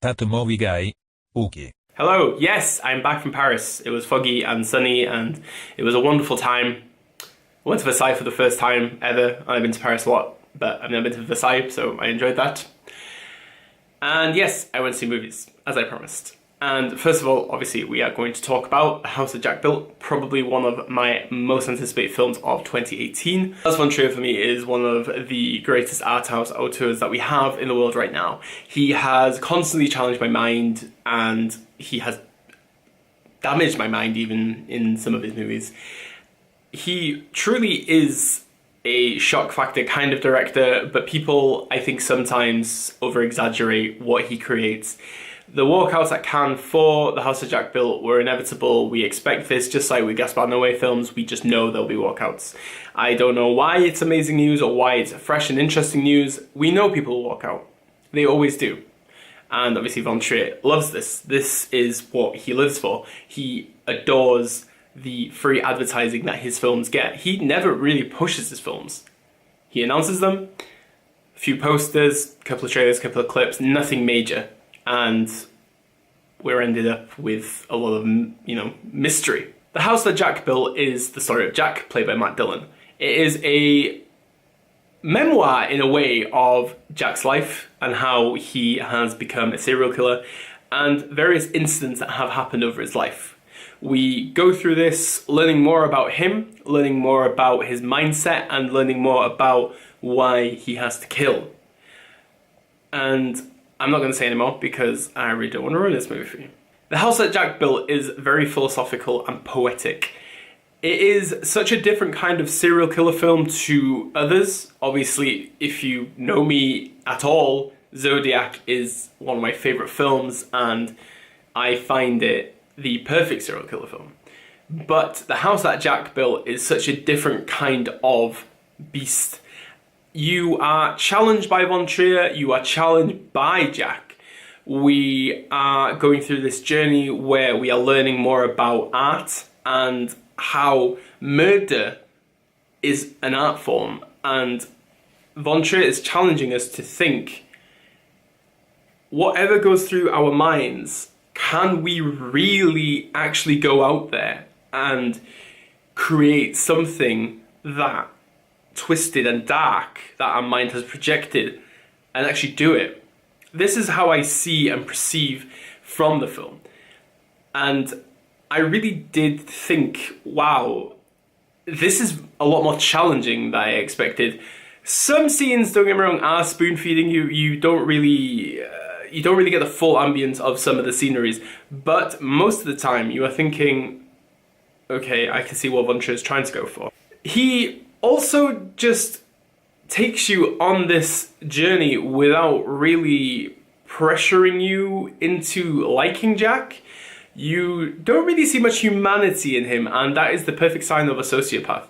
thatmovieguyUK. Hello, yes, I'm back from Paris. It was foggy and sunny and it was a wonderful time. I went to Versailles for the first time ever. I've been to Paris a lot, but I've never been to Versailles, so I enjoyed that. And yes, I went to see movies, as I promised. And first of all, obviously, we are going to talk about The House that Jack Built, probably one of my most anticipated films of 2018. Lars von Trier for me is one of the greatest art house auteurs that we have in the world right now. He has constantly challenged my mind, and he has damaged my mind even in some of his movies. He truly is a shock factor kind of director, but people, I think, sometimes over-exaggerate what he creates. The walkouts at Cannes for The House that Jack Built were inevitable. We expect this, just like with Gaspar Noé films, we just know there'll be walkouts. I don't know why it's amazing news or why it's fresh and interesting news. We know people will walk out. They always do. And obviously von Trier loves this. This is what he lives for. He adores the free advertising that his films get. He never really pushes his films. He announces them, a few posters, a couple of trailers, a couple of clips, nothing major. And we're ended up with a lot of, mystery. The House that Jack Built is the story of Jack, played by Matt Dillon. It is a memoir, in a way, of Jack's life and how he has become a serial killer and various incidents that have happened over his life. We go through this learning more about him, learning more about his mindset, and learning more about why he has to kill. And I'm not going to say anymore because I really don't want to ruin this movie for you. The House that Jack Built is very philosophical and poetic. It is such a different kind of serial killer film to others. Obviously, if you know me at all, Zodiac is one of my favourite films and I find it the perfect serial killer film. But The House that Jack Built is such a different kind of beast. You are challenged by von Trier, you are challenged by Jack. We are going through this journey where we are learning more about art and how murder is an art form. And von Trier is challenging us to think, whatever goes through our minds, can we really actually go out there and create something that twisted and dark that our mind has projected and actually do it? This is how I see and perceive from the film. And I really did think, wow, this is a lot more challenging than I expected. Some scenes, don't get me wrong, are spoon feeding you. You don't really get the full ambience of some of the sceneries, but most of the time you are thinking, okay, I can see what von Trier is trying to go for. He also just takes you on this journey without really pressuring you into liking Jack. You don't really see much humanity in him, and that is the perfect sign of a sociopath.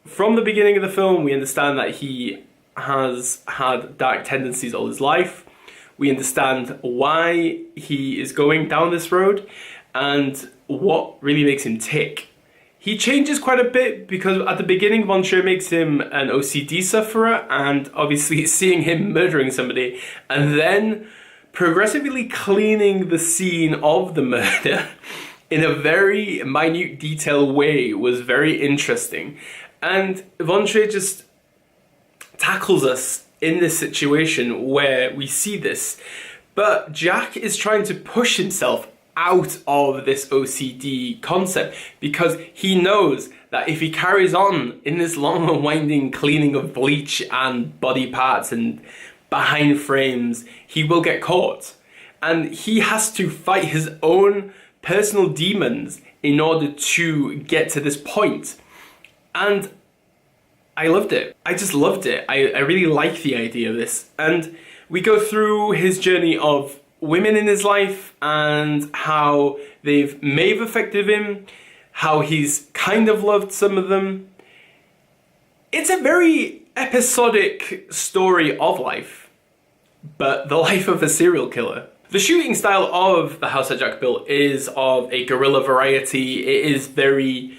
From the beginning of the film, we understand that he has had dark tendencies all his life. We understand why he is going down this road and what really makes him tick. He changes quite a bit because at the beginning von Trier makes him an OCD sufferer, and obviously seeing him murdering somebody and then progressively cleaning the scene of the murder in a very minute detail way was very interesting. And von Trier just tackles us in this situation where we see this. But Jack is trying to push himself out of this OCD concept because he knows that if he carries on in this long and winding cleaning of bleach and body parts and behind frames, he will get caught. And he has to fight his own personal demons in order to get to this point. And I loved it. I just loved it. I really like the idea of this. And we go through his journey of women in his life and how may have affected him, how he's kind of loved some of them. It's a very episodic story of life, but the life of a serial killer. The shooting style of The House that Jack Built is of a guerrilla variety. It is very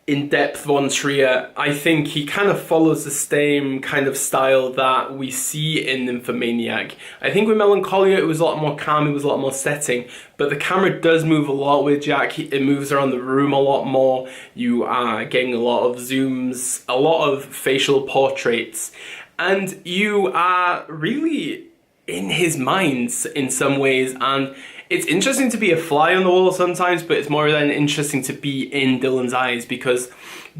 in-depth Von Trier. I think he kind of follows the same kind of style that we see in Nymphomaniac. I think with Melancholia it was a lot more calm, it was a lot more setting, but the camera does move a lot with Jack. It moves around the room a lot more. You are getting a lot of zooms, a lot of facial portraits, and you are really in his mind in some ways, and it's interesting to be a fly on the wall sometimes, but it's more than interesting to be in Dylan's eyes, because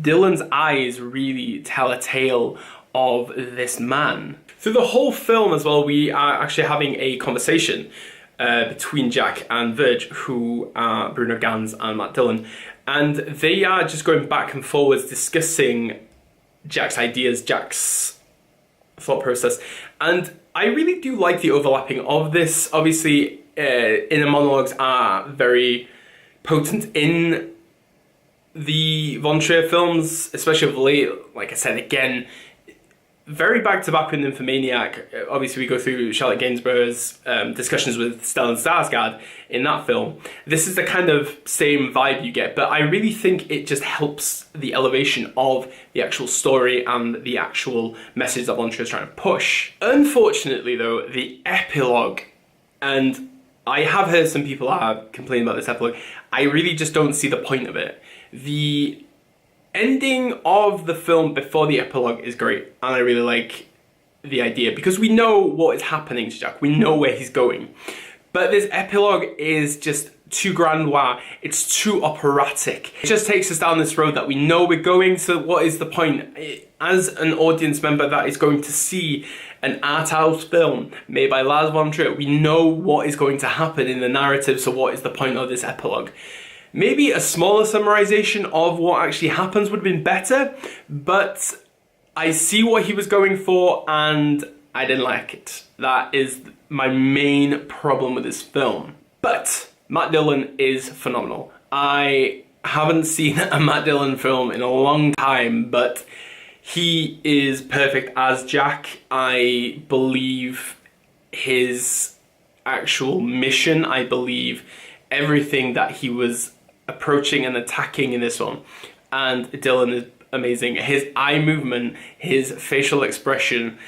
Dylan's eyes really tell a tale of this man. Through the whole film as well, we are actually having a conversation between Jack and Verge, who are Bruno Ganz and Matt Dillon, and they are just going back and forwards discussing Jack's ideas, Jack's thought process, and I really do like the overlapping of this. Obviously, inner monologues are very potent in the Von Trier films, especially of late. Like I said, again, very back-to-back with Nymphomaniac. Obviously, we go through Charlotte Gainsborough's discussions with Stellan Skarsgård in that film. This is the kind of same vibe you get, but I really think it just helps the elevation of the actual story and the actual message that Von Trier is trying to push. Unfortunately, though, the epilogue, and I have heard some people are complaining about this epilogue, I really just don't see the point of it. The ending of the film before the epilogue is great, and I really like the idea, because we know what is happening to Jack, we know where he's going. But this epilogue is just too grand noir, it's too operatic. It just takes us down this road that we know we're going, so what is the point? As an audience member that is going to see an art house film made by Lars von Trier, we know what is going to happen in the narrative, so what is the point of this epilogue? Maybe a smaller summarization of what actually happens would have been better, but I see what he was going for and I didn't like it. That is my main problem with this film. But Matt Dillon is phenomenal. I haven't seen a Matt Dillon film in a long time, but he is perfect as Jack. I believe his actual mission, I believe everything that he was approaching and attacking in this one, and Dylan is amazing. His eye movement, his facial expression,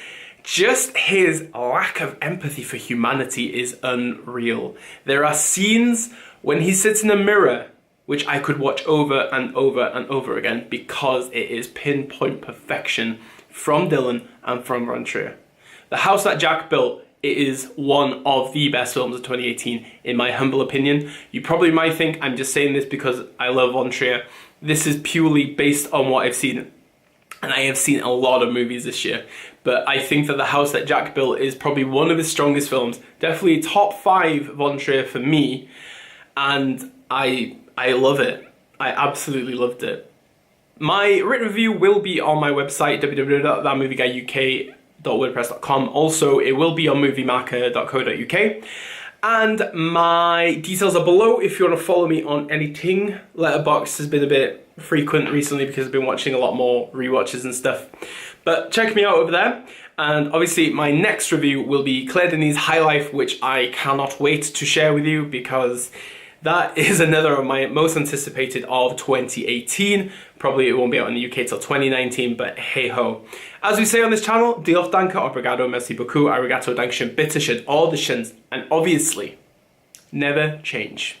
just his lack of empathy for humanity is unreal. There are scenes when he sits in a mirror which I could watch over and over and over again, because it is pinpoint perfection from Dylan and from Von Trier. The House That Jack Built, it is one of the best films of 2018, in my humble opinion. You probably might think I'm just saying this because I love Von Trier. This is purely based on what I've seen, and I have seen a lot of movies this year. But I think that The House That Jack Built is probably one of his strongest films. Definitely top 5 Von Trier for me, and I love it. I absolutely loved it. My written review will be on my website, www.thatmovieguyuk.wordpress.com. Also, it will be on moviemarker.co.uk. And my details are below if you want to follow me on anything. Letterboxd has been a bit frequent recently because I've been watching a lot more rewatches and stuff. But check me out over there. And obviously my next review will be Claire Denis' High Life, which I cannot wait to share with you, because that is another of my most anticipated of 2018. Probably it won't be out in the UK till 2019, but hey ho. As we say on this channel, Diolch, danke, obrigado, merci beaucoup, arigato, dankeschön, bitteschön, all the shins, and obviously, never change.